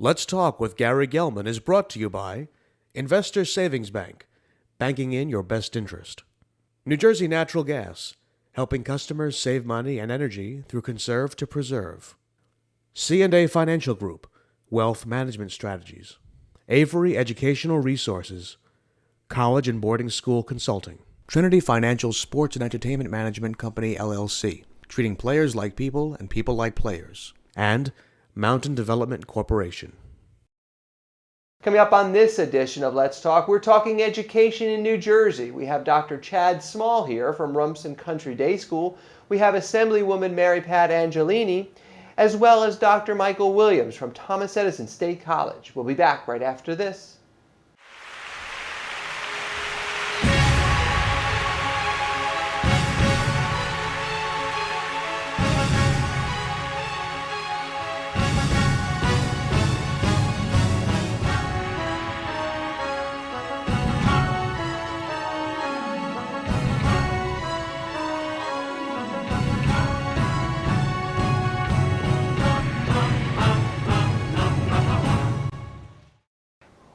Let's Talk with Gary Gelman is brought to you by Investor Savings Bank, banking in your best interest. New Jersey Natural Gas, helping customers save money and energy through conserve to preserve. C&A Financial Group, wealth management strategies. Avery Educational Resources, college and boarding school consulting. Trinity Financial Sports and Entertainment Management Company, LLC, treating players like people and people like players. And Mountain Development Corporation. Coming up on this edition of Let's Talk, we're talking education in New Jersey. We have Dr. Chad Small here from Rumson Country Day School. We have Assemblywoman Mary Pat Angelini, as well as Dr. Michael Williams from Thomas Edison State College. We'll be back right after this.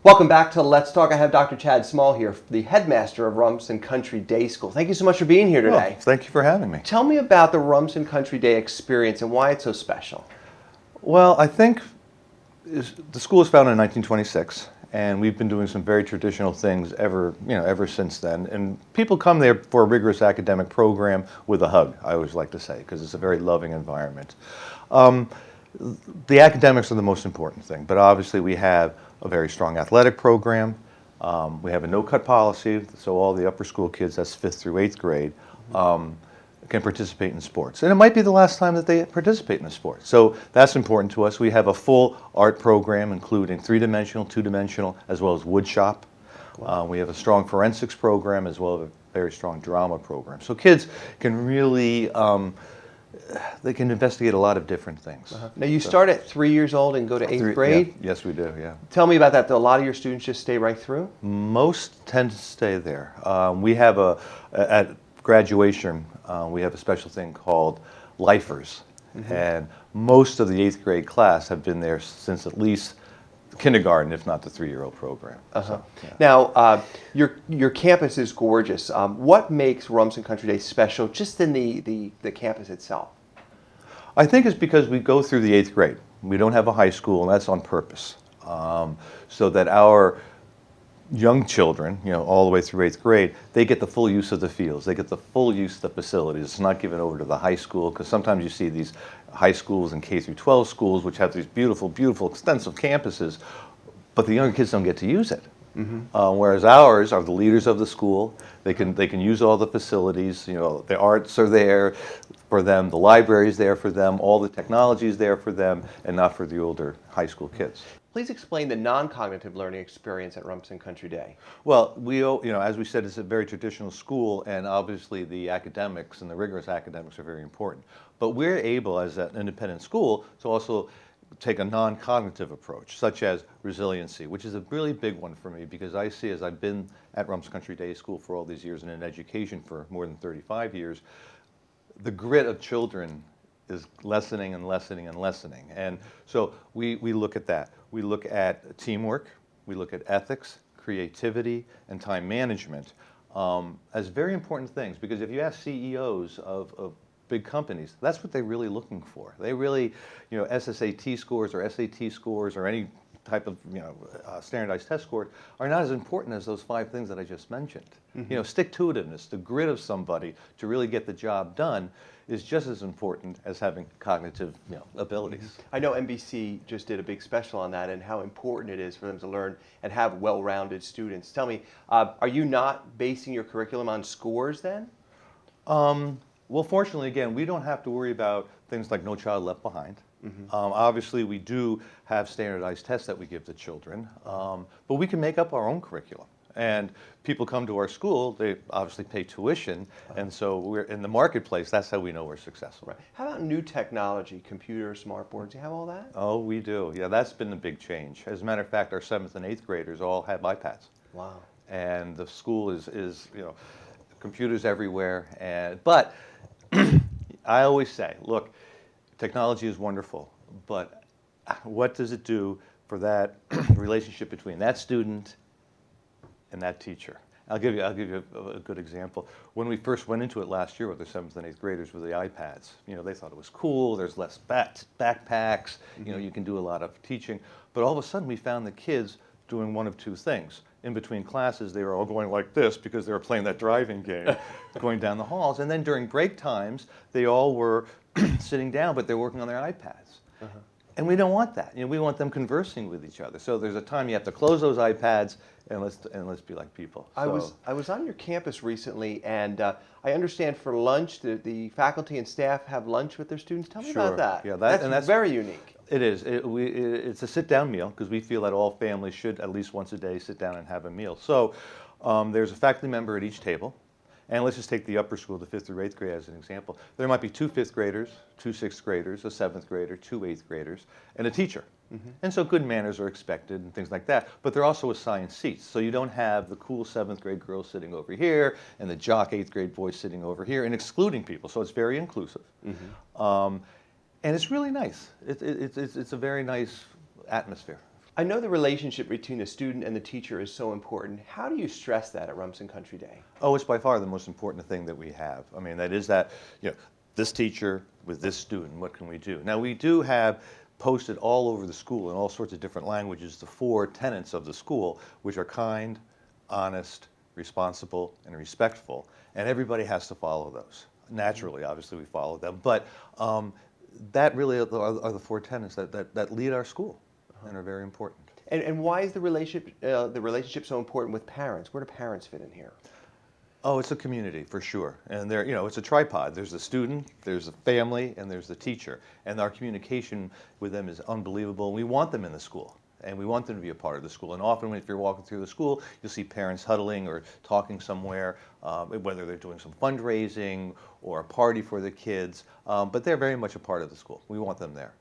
Welcome back to Let's Talk. I have Dr. Chad Small here, the headmaster of Rumson Country Day School. Thank you so much for being here today. Oh, thank you for having me. Tell me about the Rumson Country Day experience and why it's so special. Well, I think the school was founded in 1926, and we've been doing some very traditional things ever since then. And people come there for a rigorous academic program with a hug, I always like to say, because it's a very loving environment. The academics are the most important thing, but obviously we have a very strong athletic program. We have a no-cut policy, so all the upper school kids, that's 5th through 8th grade, can participate in sports. And it might be the last time that they participate in a sport. So that's important to us. We have a full art program, including 3-dimensional, 2-dimensional, as well as wood shop. Wow. We have a strong forensics program, as well as a very strong drama program. So kids can really they can investigate a lot of different things. Now you start at 3 years old and go to 8th grade? Yeah. Yes, we do, yeah. Tell me about that. A lot of your students just stay right through? Most tend to stay there. We have at graduation, we have a special thing called lifers. And most of the 8th grade class have been there since at least kindergarten, if not the 3-year-old program. So, yeah. Now, your campus is gorgeous. What makes Rumson Country Day special just in the campus itself? I think it's because we go through the 8th grade. We don't have a high school, and that's on purpose. So that our young children, all the way through 8th grade, they get the full use of the fields. They get the full use of the facilities. It's not given over to the high school, because sometimes you see these high schools and K through 12 schools, which have these beautiful, beautiful, extensive campuses, but the younger kids don't get to use it. Whereas ours are the leaders of the school. They can use all the facilities. The arts are there for them, the library is there for them, all the technology is there for them, and not for the older high school kids. Please explain the non-cognitive learning experience at Rumson Country Day. Well, as we said, it's a very traditional school, and obviously the academics and the rigorous academics are very important. But we're able, as an independent school, to also take a non-cognitive approach, such as resiliency, which is a really big one for me, because I see, as I've been at Rumson Country Day School for all these years and in education for more than 35 years, the grit of children is lessening and lessening and lessening. And so we look at that. We look at teamwork, we look at ethics, creativity, and time management as very important things, because if you ask CEOs of big companies, that's what they're really looking for. They really, SSAT scores or SAT scores or any type of standardized test score are not as important as those 5 things that I just mentioned. Stick-to-itiveness, the grit of somebody to really get the job done is just as important as having cognitive abilities. I know NBC just did a big special on that and how important it is for them to learn and have well-rounded students. Tell me, are you not basing your curriculum on scores then? Well, fortunately, again, we don't have to worry about things like No Child Left Behind. Obviously, we do have standardized tests that we give to children, but we can make up our own curriculum. And people come to our school, they obviously pay tuition, and so we're in the marketplace. That's how we know we're successful. Right. How about new technology, computers, smart boards? Do you have all that? Oh, we do. Yeah, that's been the big change. As a matter of fact, our 7th and 8th graders all have iPads. Wow. And the school is computers everywhere. But I always say, look, technology is wonderful, but what does it do for that relationship between that student and that teacher. I'll give you a good example. When we first went into it last year with the 7th and 8th graders with the iPads, they thought it was cool. There's less backpacks. You can do a lot of teaching. But all of a sudden, we found the kids doing one of two things. In between classes, they were all going like this because they were playing that driving game, going down the halls. And then during break times, they all were sitting down, but they're working on their iPads. And we don't want that. We want them conversing with each other. So there's a time you have to close those iPads and let's be like people. I was on your campus recently, and I understand for lunch the faculty and staff have lunch with their students. Tell me about that. Yeah, that's very unique. It is. It's a sit-down meal because we feel that all families should at least once a day sit down and have a meal. So there's a faculty member at each table. And let's just take the upper school, the 5th through 8th grade as an example. There might be 2 5th graders, 2 6th graders, a 7th grader, 2 8th graders, and a teacher. And so good manners are expected and things like that. But they're also assigned seats. So you don't have the cool 7th grade girl sitting over here and the jock 8th grade boy sitting over here and excluding people. So it's very inclusive. And it's really nice. It's a very nice atmosphere. I know the relationship between the student and the teacher is so important. How do you stress that at Rumson Country Day? Oh, it's by far the most important thing that we have. I mean, that is that, this teacher with this student, what can we do? Now, we do have posted all over the school in all sorts of different languages the 4 tenets of the school, which are kind, honest, responsible, and respectful. And everybody has to follow those. Naturally, obviously, we follow them. But that really are the 4 tenets that lead our school. And are very important. And why is the relationship so important with parents? Where do parents fit in here? Oh, it's a community for sure, and it's a tripod. There's the student, there's the family, and there's the teacher. And our communication with them is unbelievable. We want them in the school, and we want them to be a part of the school. And often, if you're walking through the school, you'll see parents huddling or talking somewhere, whether they're doing some fundraising or a party for the kids. But they're very much a part of the school. We want them there.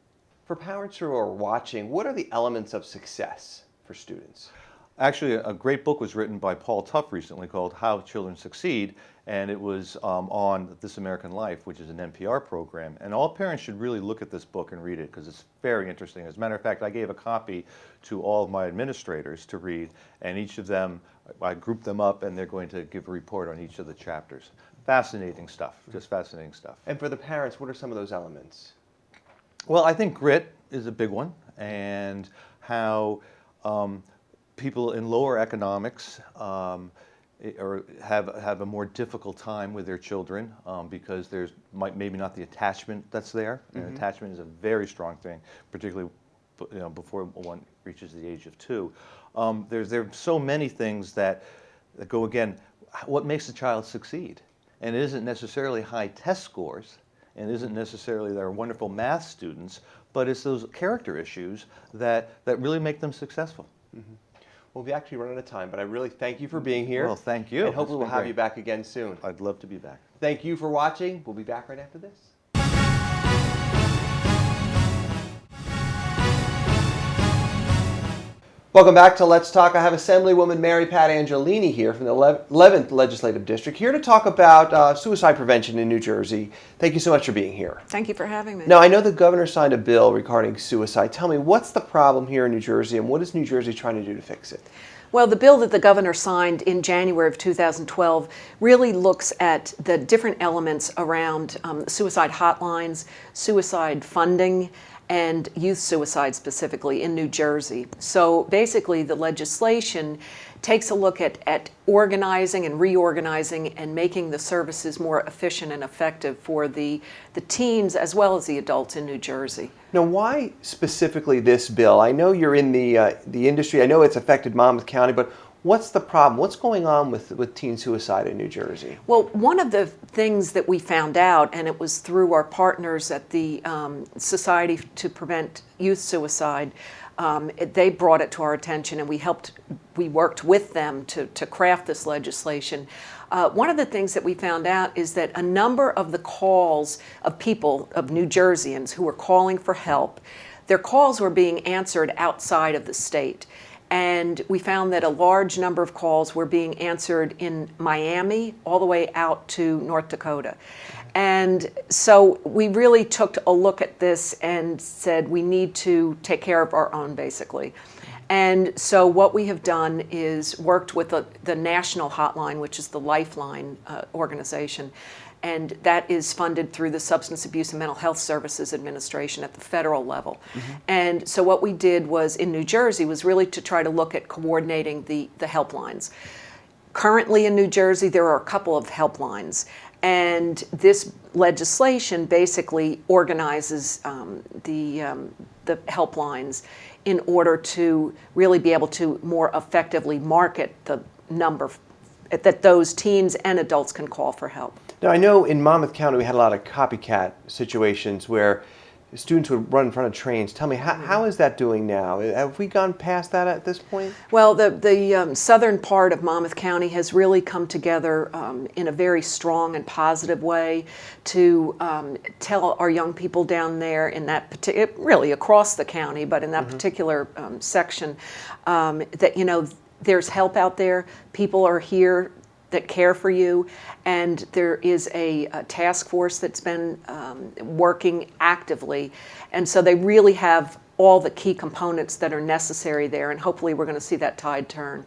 For parents who are watching, what are the elements of success for students? Actually, a great book was written by Paul Tough recently called How Children Succeed, and it was on This American Life, which is an NPR program. And all parents should really look at this book and read it because it's very interesting. As a matter of fact, I gave a copy to all of my administrators to read, and each of them, I grouped them up, and they're going to give a report on each of the chapters. Fascinating stuff, just fascinating stuff. And for the parents, what are some of those elements? Well, I think grit is a big one, and how people in lower economics have a more difficult time with their children because there's maybe not the attachment that's there. And attachment is a very strong thing, particularly before one reaches the age of 2. There are so many things that go again. What makes a child succeed, and it isn't necessarily high test scores. And it isn't necessarily their wonderful math students, but it's those character issues that really make them successful. Well, we actually run out of time, but I really thank you for being here. Well, thank you. And hopefully we'll have you back again soon. I'd love to be back. Thank you for watching. We'll be back right after this. Welcome back to Let's Talk. I have Assemblywoman Mary Pat Angelini here from the 11th Legislative District here to talk about suicide prevention in New Jersey. Thank you so much for being here. Thank you for having me. Now, I know the governor signed a bill regarding suicide. Tell me, what's the problem here in New Jersey, and what is New Jersey trying to do to fix it? Well, the bill that the governor signed in January of 2012 really looks at the different elements around suicide hotlines, suicide funding, and youth suicide specifically in New Jersey. So basically the legislation takes a look at organizing and reorganizing and making the services more efficient and effective for the teens as well as the adults in New Jersey. Now, why specifically this bill? I know you're in the industry. I know it's affected Monmouth County, but what's the problem? What's going on with teen suicide in New Jersey? Well, one of the things that we found out, and it was through our partners at the Society to Prevent Youth Suicide, they brought it to our attention, and we worked with them to craft this legislation. One of the things that we found out is that a number of the calls of people, of New Jerseyans who were calling for help, their calls were being answered outside of the state. And we found that a large number of calls were being answered in Miami all the way out to North Dakota. And so we really took a look at this and said we need to take care of our own, basically. And so what we have done is worked with the national hotline, which is the Lifeline organization, and that is funded through the Substance Abuse and Mental Health Services Administration at the federal level. And so what we did was in New Jersey was really to try to look at coordinating the helplines. Currently in New Jersey, there are a couple of helplines, and this legislation basically organizes the helplines in order to really be able to more effectively market the number that those teens and adults can call for help. Now, I know in Monmouth County we had a lot of copycat situations where students would run in front of trains. Tell me, how is that doing now? Have we gone past that at this point? Well, the southern part of Monmouth County has really come together in a very strong and positive way to tell our young people down there in that particular, really across the county, but in that particular section, that there's help out there. People are here that care for you, and there is a task force that's been working actively, and so they really have all the key components that are necessary there, and hopefully we're going to see that tide turn.